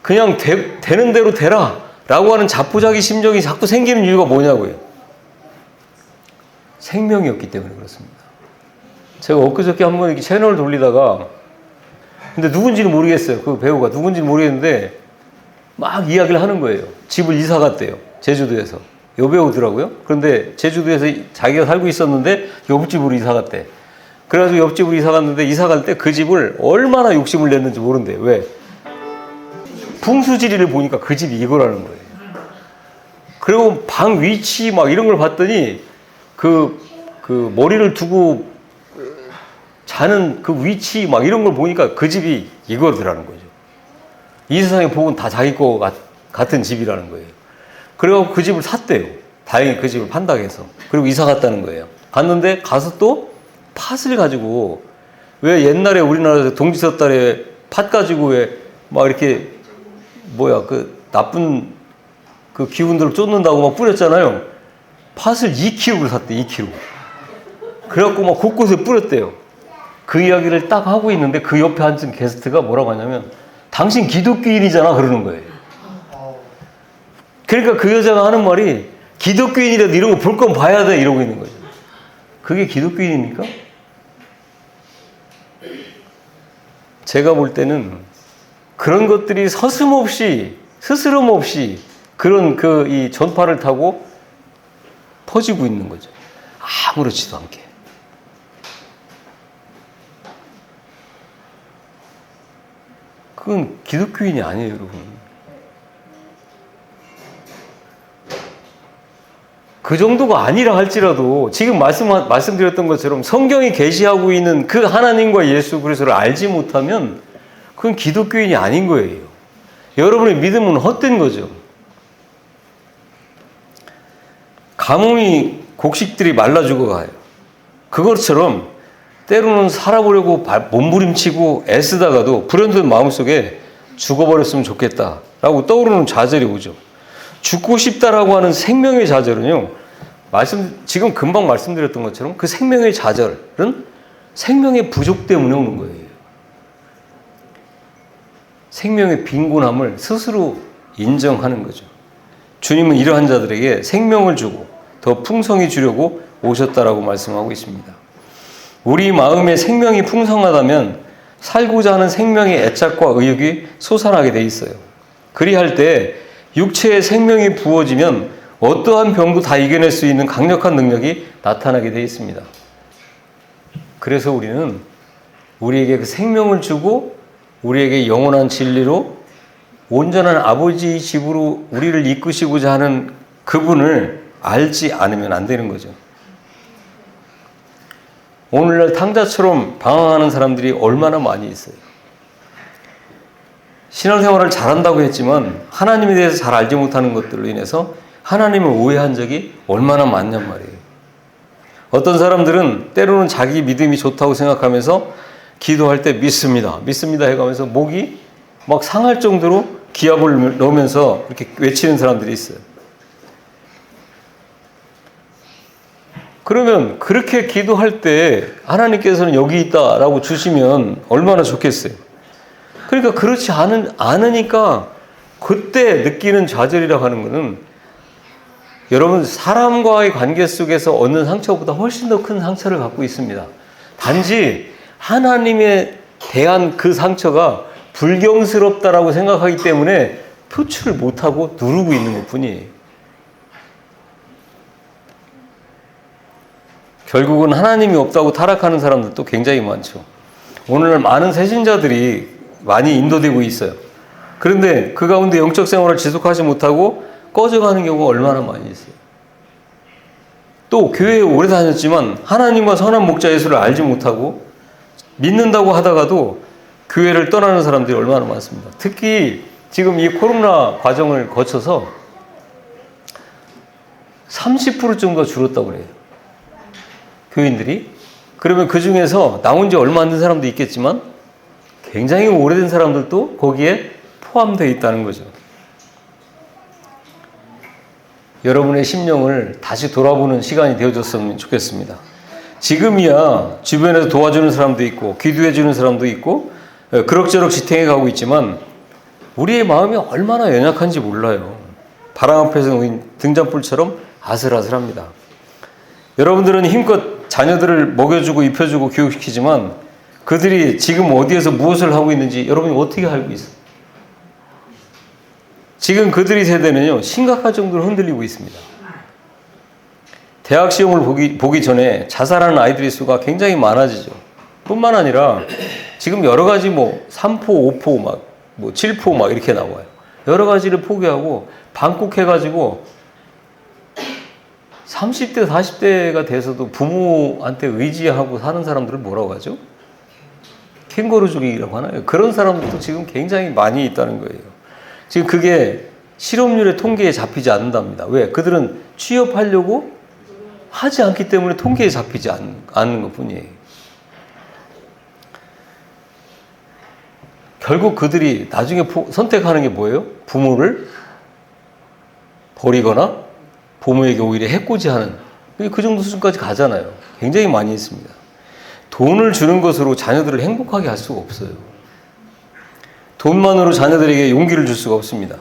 그냥 되는 대로 되라 라고 하는 자포자기 심정이 자꾸 생기는 이유가 뭐냐고요? 생명이 없기 때문에 그렇습니다. 제가 엊그저께 한번 이렇게 채널을 돌리다가 근데 누군지는 모르겠어요. 그 배우가 누군지는 모르겠는데 막 이야기를 하는 거예요. 집을 이사 갔대요. 제주도에서. 여배우더라고요. 그런데 제주도에서 자기가 살고 있었는데 옆집으로 이사 갔대. 그래가지고 옆집으로 이사 갔는데 이사 갈 때 그 집을 얼마나 욕심을 냈는지 모른대요. 왜? 풍수지리를 보니까 그 집이 이거라는 거예요. 그리고 방 위치 막 이런 걸 봤더니 그 머리를 두고 자는 그 위치 막 이런 걸 보니까 그 집이 이거더라는 거죠. 이 세상의 복은 다 자기 거 같은 집이라는 거예요. 그래서 그 집을 샀대요. 다행히 그 집을 판다고 해서. 그리고 이사 갔다는 거예요. 갔는데 가서 또 팥을 가지고 왜 옛날에 우리나라에서 동지섣달에 팥 가지고 왜 막 이렇게 그 나쁜 그 기운들을 쫓는다고 막 뿌렸잖아요. 팥을 2kg를 샀대, 2kg. 그래갖고 막 곳곳에 뿌렸대요. 그 이야기를 딱 하고 있는데 그 옆에 앉은 게스트가 뭐라고 하냐면 당신 기독교인이잖아 그러는 거예요. 그러니까 그 여자가 하는 말이 기독교인이라도 이런 거 볼 건 봐야 돼 이러고 있는 거죠. 그게 기독교인입니까? 제가 볼 때는 그런 것들이 서슴없이 스스럼 없이 그런 이 전파를 타고 퍼지고 있는 거죠. 아무렇지도 않게. 그건 기독교인이 아니에요, 여러분. 그 정도가 아니라 할지라도 지금 말씀드렸던 것처럼 성경이 계시하고 있는 그 하나님과 예수 그리스도를 알지 못하면 그건 기독교인이 아닌 거예요. 여러분의 믿음은 헛된 거죠. 가뭄이 곡식들이 말라 죽어가요. 그것처럼 때로는 살아보려고 몸부림치고 애쓰다가도 불현듯 마음속에 죽어버렸으면 좋겠다라고 떠오르는 좌절이 오죠. 죽고 싶다라고 하는 생명의 좌절은요, 지금 금방 말씀드렸던 것처럼 그 생명의 좌절은 생명의 부족 때문에 오는 거예요. 생명의 빈곤함을 스스로 인정하는 거죠. 주님은 이러한 자들에게 생명을 주고 더 풍성히 주려고 오셨다라고 말씀하고 있습니다. 우리 마음에 생명이 풍성하다면 살고자 하는 생명의 애착과 의욕이 솟아나게 돼 있어요. 그리할 때 육체의 생명이 부어지면 어떠한 병도 다 이겨낼 수 있는 강력한 능력이 나타나게 돼 있습니다. 그래서 우리는 우리에게 그 생명을 주고 우리에게 영원한 진리로 온전한 아버지의 집으로 우리를 이끄시고자 하는 그분을 알지 않으면 안 되는 거죠. 오늘날 탕자처럼 방황하는 사람들이 얼마나 많이 있어요. 신앙생활을 잘한다고 했지만 하나님에 대해서 잘 알지 못하는 것들로 인해서 하나님을 오해한 적이 얼마나 많냔 말이에요. 어떤 사람들은 때로는 자기 믿음이 좋다고 생각하면서 기도할 때 믿습니다 해가면서 목이 막 상할 정도로 기합을 넣으면서 이렇게 외치는 사람들이 있어요. 그러면 그렇게 기도할 때 하나님께서는 여기 있다라고 주시면 얼마나 좋겠어요. 그러니까 그렇지 않으니까 그때 느끼는 좌절이라고 하는 것은 여러분 사람과의 관계 속에서 얻는 상처보다 훨씬 더 큰 상처를 갖고 있습니다. 단지 하나님에 대한 그 상처가 불경스럽다라고 생각하기 때문에 표출을 못하고 누르고 있는 것뿐이에요. 결국은 하나님이 없다고 타락하는 사람들도 굉장히 많죠. 오늘날 많은 새신자들이 많이 인도되고 있어요. 그런데 그 가운데 영적 생활을 지속하지 못하고 꺼져가는 경우가 얼마나 많이 있어요. 또 교회에 오래 다녔지만 하나님과 선한 목자 예수를 알지 못하고 믿는다고 하다가도 교회를 떠나는 사람들이 얼마나 많습니다. 특히 지금 이 코로나 과정을 거쳐서 30% 정도가 줄었다고 그래요. 교인들이. 그러면 그 중에서 나온 지 얼마 안 된 사람도 있겠지만 굉장히 오래된 사람들도 거기에 포함되어 있다는 거죠. 여러분의 심령을 다시 돌아보는 시간이 되어줬으면 좋겠습니다. 지금이야 주변에서 도와주는 사람도 있고 기도해 주는 사람도 있고 그럭저럭 지탱해 가고 있지만 우리의 마음이 얼마나 연약한지 몰라요. 바람 앞에서 놓인 등잔불처럼 아슬아슬합니다. 여러분들은 힘껏 자녀들을 먹여주고 입혀주고 교육시키지만 그들이 지금 어디에서 무엇을 하고 있는지 여러분이 어떻게 알고 있어요? 지금 그들의 세대는요 심각할 정도로 흔들리고 있습니다. 대학 시험을 보기 전에 자살하는 아이들의 수가 굉장히 많아지죠. 뿐만 아니라 지금 여러 가지 3포, 5포, 7포 이렇게 나와요. 여러 가지를 포기하고 방콕해가지고 30대, 40대가 돼서도 부모한테 의지하고 사는 사람들을 뭐라고 하죠? 캥거루족이라고 하나요? 그런 사람들도 지금 굉장히 많이 있다는 거예요. 지금 그게 실업률의 통계에 잡히지 않는답니다. 왜? 그들은 취업하려고 하지 않기 때문에 통계에 잡히지 않는 것 뿐이에요. 결국 그들이 나중에 선택하는 게 뭐예요? 부모를 버리거나 부모에게 오히려 해코지하는 그 정도 수준까지 가잖아요. 굉장히 많이 있습니다. 돈을 주는 것으로 자녀들을 행복하게 할 수가 없어요. 돈만으로 자녀들에게 용기를 줄 수가 없습니다.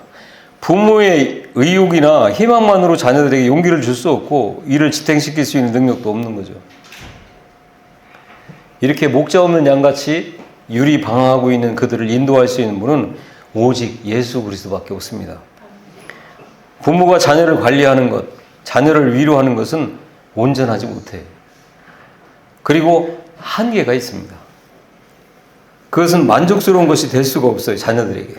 부모의 의욕이나 희망만으로 자녀들에게 용기를 줄 수 없고 이를 지탱시킬 수 있는 능력도 없는 거죠. 이렇게 목자 없는 양같이 유리방황하고 있는 그들을 인도할 수 있는 분은 오직 예수 그리스도밖에 없습니다. 부모가 자녀를 관리하는 것, 자녀를 위로하는 것은 온전하지 못해요. 그리고 한계가 있습니다. 그것은 만족스러운 것이 될 수가 없어요, 자녀들에게.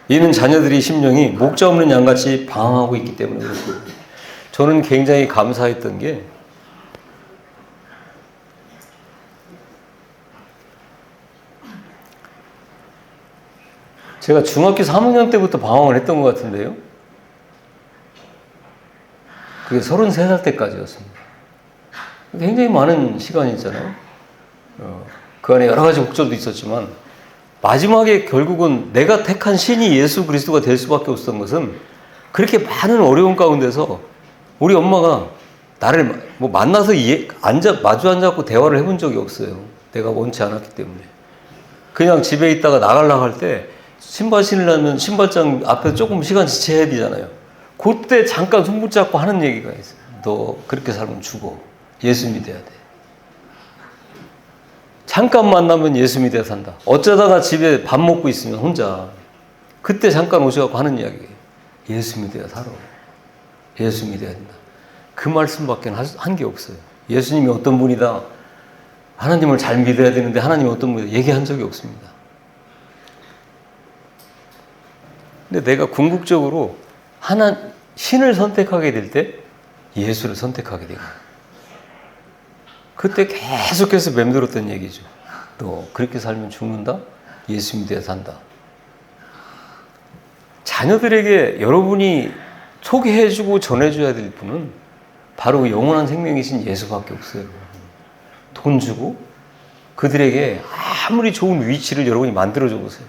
이는 자녀들의 심령이 목자 없는 양같이 방황하고 있기 때문에 그렇습니다. 저는 굉장히 감사했던 게 제가 중학교 3학년 때부터 방황을 했던 것 같은데요. 그게 33살 때까지였습니다. 굉장히 많은 시간이 있잖아요. 그 안에 여러 가지 목적도 있었지만 마지막에 결국은 내가 택한 신이 예수 그리스도가 될 수밖에 없었던 것은 그렇게 많은 어려움 가운데서 우리 엄마가 나를 만나서 마주 앉아갖고 대화를 해본 적이 없어요. 내가 원치 않았기 때문에. 그냥 집에 있다가 나가려고 할 때 신발 신으려면 신발장 앞에 조금 시간 지체해야 되잖아요. 그때 잠깐 손 붙잡고 하는 얘기가 있어요. 너 그렇게 살면 죽어. 예수 믿어야 돼. 잠깐 만나면 예수 믿어야 산다. 어쩌다가 집에 밥 먹고 있으면 혼자 그때 잠깐 오셔갖고 하는 이야기예요. 예수 믿어야 살아. 예수 믿어야 된다. 그 말씀밖에 한 게 없어요. 예수님이 어떤 분이다. 하나님을 잘 믿어야 되는데 하나님이 어떤 분이다. 얘기한 적이 없습니다. 근데 내가 궁극적으로 신을 선택하게 될 때 예수를 선택하게 되고 그때 계속해서 맴돌았던 얘기죠. 너 그렇게 살면 죽는다? 예수 믿어야 산다. 자녀들에게 여러분이 소개해주고 전해줘야 될 분은 바로 영원한 생명이신 예수밖에 없어요. 돈 주고 그들에게 아무리 좋은 위치를 여러분이 만들어줘 보세요.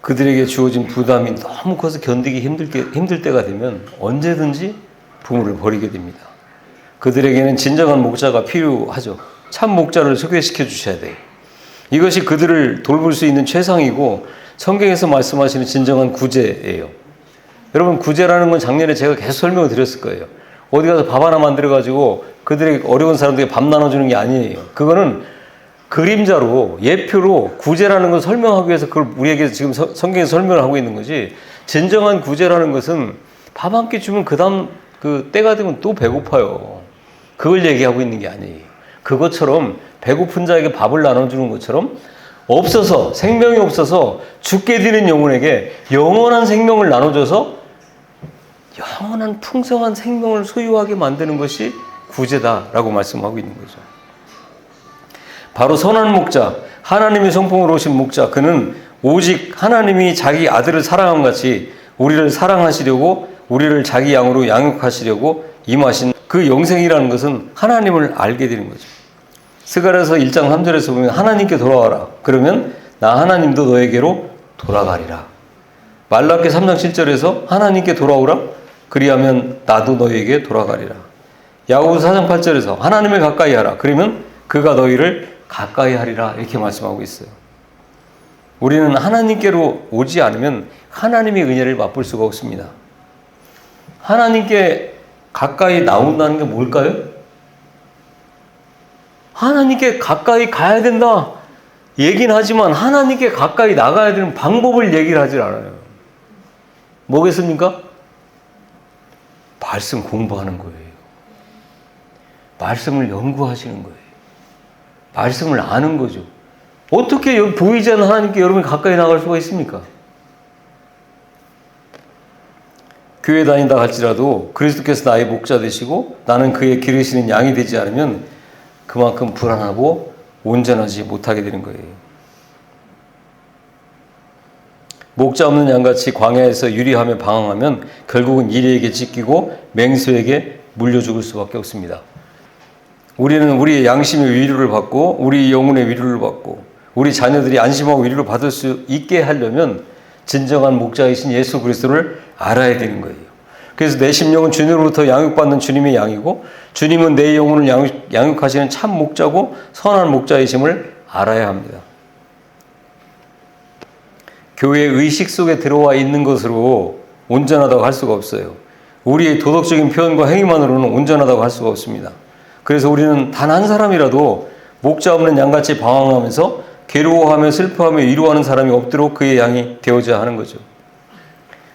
그들에게 주어진 부담이 너무 커서 견디기 힘들 때가 되면 언제든지 부모를 버리게 됩니다. 그들에게는 진정한 목자가 필요하죠. 참 목자를 소개시켜 주셔야 돼요. 이것이 그들을 돌볼 수 있는 최상이고 성경에서 말씀하시는 진정한 구제예요. 여러분, 구제라는 건 작년에 제가 계속 설명을 드렸을 거예요. 어디 가서 밥 하나 만들어가지고 그들에게 어려운 사람들에게 밥 나눠주는 게 아니에요. 그거는 그림자로, 예표로 구제라는 걸 설명하기 위해서 그걸 우리에게 지금 성경에서 설명을 하고 있는 거지, 진정한 구제라는 것은 밥 한 끼 주면 그 다음 그 때가 되면 또 배고파요. 그걸 얘기하고 있는 게 아니에요. 그것처럼 배고픈 자에게 밥을 나눠주는 것처럼 생명이 없어서 죽게 되는 영혼에게 영원한 생명을 나눠줘서 영원한 풍성한 생명을 소유하게 만드는 것이 구제다라고 말씀하고 있는 거죠. 바로 선한 목자, 하나님의 성품으로 오신 목자, 그는 오직 하나님이 자기 아들을 사랑함 같이 우리를 사랑하시려고, 우리를 자기 양으로 양육하시려고 임하신 그 영생이라는 것은 하나님을 알게 되는 거죠. 스가랴서 1장 3절에서 보면 하나님께 돌아와라. 그러면 나 하나님도 너에게로 돌아가리라. 말라기 3장 7절에서 하나님께 돌아오라. 그리하면 나도 너에게 돌아가리라. 야고보서 4장 8절에서 하나님을 가까이 하라. 그러면 그가 너희를 가까이 하리라. 이렇게 말씀하고 있어요. 우리는 하나님께로 오지 않으면 하나님의 은혜를 맛볼 수가 없습니다. 하나님께 가까이 나온다는 게 뭘까요? 하나님께 가까이 가야 된다 얘기는 하지만 하나님께 가까이 나가야 되는 방법을 얘기를 하질 않아요. 뭐겠습니까? 말씀 공부하는 거예요. 말씀을 연구하시는 거예요. 말씀을 아는 거죠. 어떻게 보이지 않는 하나님께 여러분이 가까이 나갈 수가 있습니까? 교회 다닌다 할지라도 그리스도께서 나의 목자 되시고 나는 그의 기르시는 양이 되지 않으면 그만큼 불안하고 온전하지 못하게 되는 거예요. 목자 없는 양같이 광야에서 유리하며 방황하면 결국은 이리에게 찢기고 맹수에게 물려 죽을 수밖에 없습니다. 우리는 우리의 양심의 위로를 받고 우리 영혼의 위로를 받고 우리 자녀들이 안심하고 위로를 받을 수 있게 하려면 진정한 목자이신 예수 그리스도를 알아야 되는 거예요. 그래서 내 심령은 주님으로부터 양육받는 주님의 양이고 주님은 내 영혼을 양육하시는 참 목자고 선한 목자이심을 알아야 합니다. 교회의 의식 속에 들어와 있는 것으로 온전하다고 할 수가 없어요. 우리의 도덕적인 표현과 행위만으로는 온전하다고 할 수가 없습니다. 그래서 우리는 단 한 사람이라도 목자 없는 양같이 방황하면서 괴로워하며 슬퍼하며 위로하는 사람이 없도록 그의 양이 되어져야 하는 거죠.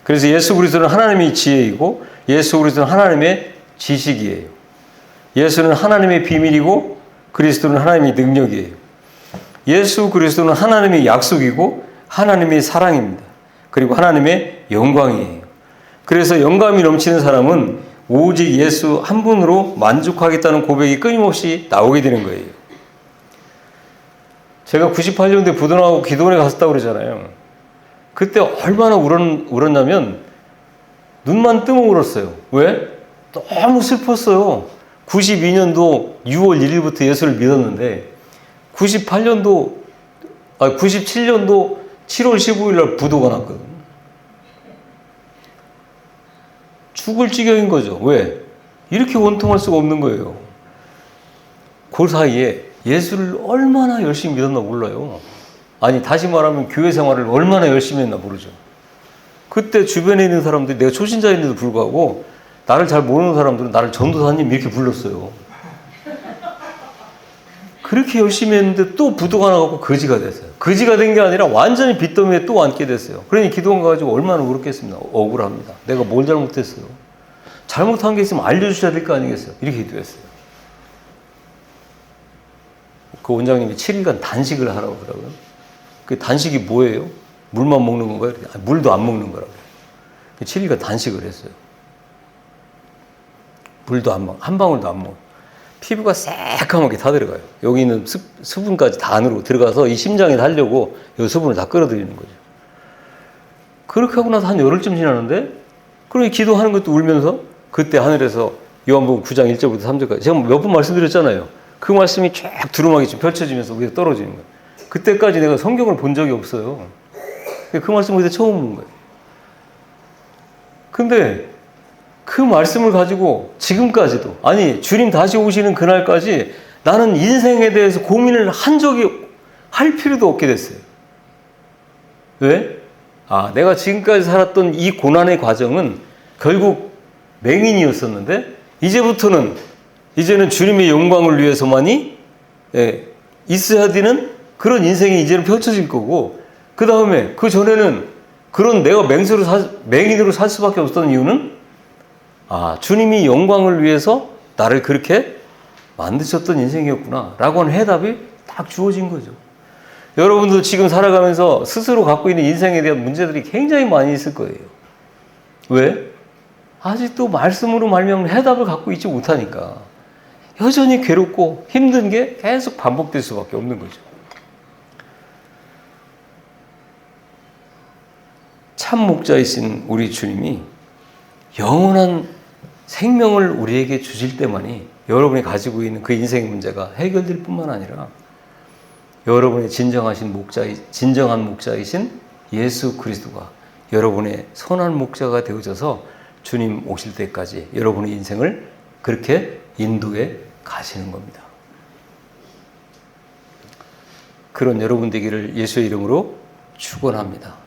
그래서 예수 그리스도는 하나님의 지혜이고 예수 그리스도는 하나님의 지식이에요. 예수는 하나님의 비밀이고 그리스도는 하나님의 능력이에요. 예수 그리스도는 하나님의 약속이고 하나님의 사랑입니다. 그리고 하나님의 영광이에요. 그래서 영감이 넘치는 사람은 오직 예수 한 분으로 만족하겠다는 고백이 끊임없이 나오게 되는 거예요. 제가 98년도에 부도나고 기도원에 갔었다고 그러잖아요. 그때 얼마나 울었냐면 눈만 뜨고 울었어요. 왜? 너무 슬펐어요. 92년도 6월 1일부터 예수를 믿었는데 97년도 7월 15일 날 부도가 났거든요. 죽을 지경인 거죠. 왜? 이렇게 원통할 수가 없는 거예요. 그 사이에 예수를 얼마나 열심히 믿었나 몰라요. 아니 다시 말하면 교회 생활을 얼마나 열심히 했나 모르죠. 그때 주변에 있는 사람들이 내가 초신자인데도 불구하고 나를 잘 모르는 사람들은 나를 전도사님 이렇게 불렀어요. 그렇게 열심히 했는데 또 부도가 나고 거지가 됐어요. 거지가 된 게 아니라 완전히 빚더미에 또 앉게 됐어요. 그러니 기도원 가지고 얼마나 울었겠습니까? 억울합니다. 내가 뭘 잘못했어요? 잘못한 게 있으면 알려주셔야 될 거 아니겠어요? 이렇게 기도했어요. 그 원장님이 7일간 단식을 하라고 그러더라고요. 그 단식이 뭐예요? 물만 먹는 건가요? 아니, 물도 안 먹는 거라고요. 7일간 단식을 했어요. 물도 안 먹, 한 방울도 안 먹어. 피부가 새까맣게 다 들어가요. 여기 있는 수분까지 다 안으로 들어가서 이 심장에 달려고 이 수분을 다 끌어들이는 거죠. 그렇게 하고 나서 한 열흘쯤 지나는데, 그러니 기도하는 것도 울면서 그때 하늘에서 요한복음 9장 1절부터 3절까지 제가 몇 번 말씀드렸잖아요. 그 말씀이 쫙 두루마기 좀 펼쳐지면서 위에 떨어지는 거예요. 그때까지 내가 성경을 본 적이 없어요. 그 말씀을 그때 처음 본 거예요. 근데 그 말씀을 가지고 지금까지도, 아니 주님 다시 오시는 그날까지 나는 인생에 대해서 고민을 할 필요도 없게 됐어요. 왜? 내가 지금까지 살았던 이 고난의 과정은 결국 맹인이었었는데 이제는 주님의 영광을 위해서만이 있어야 되는 그런 인생이 이제는 펼쳐질 거고, 그 다음에 그 전에는 그런 내가 맹인으로 살 수밖에 없었던 이유는 주님이 영광을 위해서 나를 그렇게 만드셨던 인생이었구나 라고 하는 해답이 딱 주어진 거죠. 여러분도 지금 살아가면서 스스로 갖고 있는 인생에 대한 문제들이 굉장히 많이 있을 거예요. 왜? 아직도 말씀으로 말미암은 해답을 갖고 있지 못하니까 여전히 괴롭고 힘든 게 계속 반복될 수밖에 없는 거죠. 참 목자이신 우리 주님이 영원한 생명을 우리에게 주실 때만이 여러분이 가지고 있는 그 인생의 문제가 해결될 뿐만 아니라 여러분의 진정한 목자이신 예수 그리스도가 여러분의 선한 목자가 되어져서 주님 오실 때까지 여러분의 인생을 그렇게 인도해 가시는 겁니다. 그런 여러분 되기를 예수의 이름으로 축원합니다.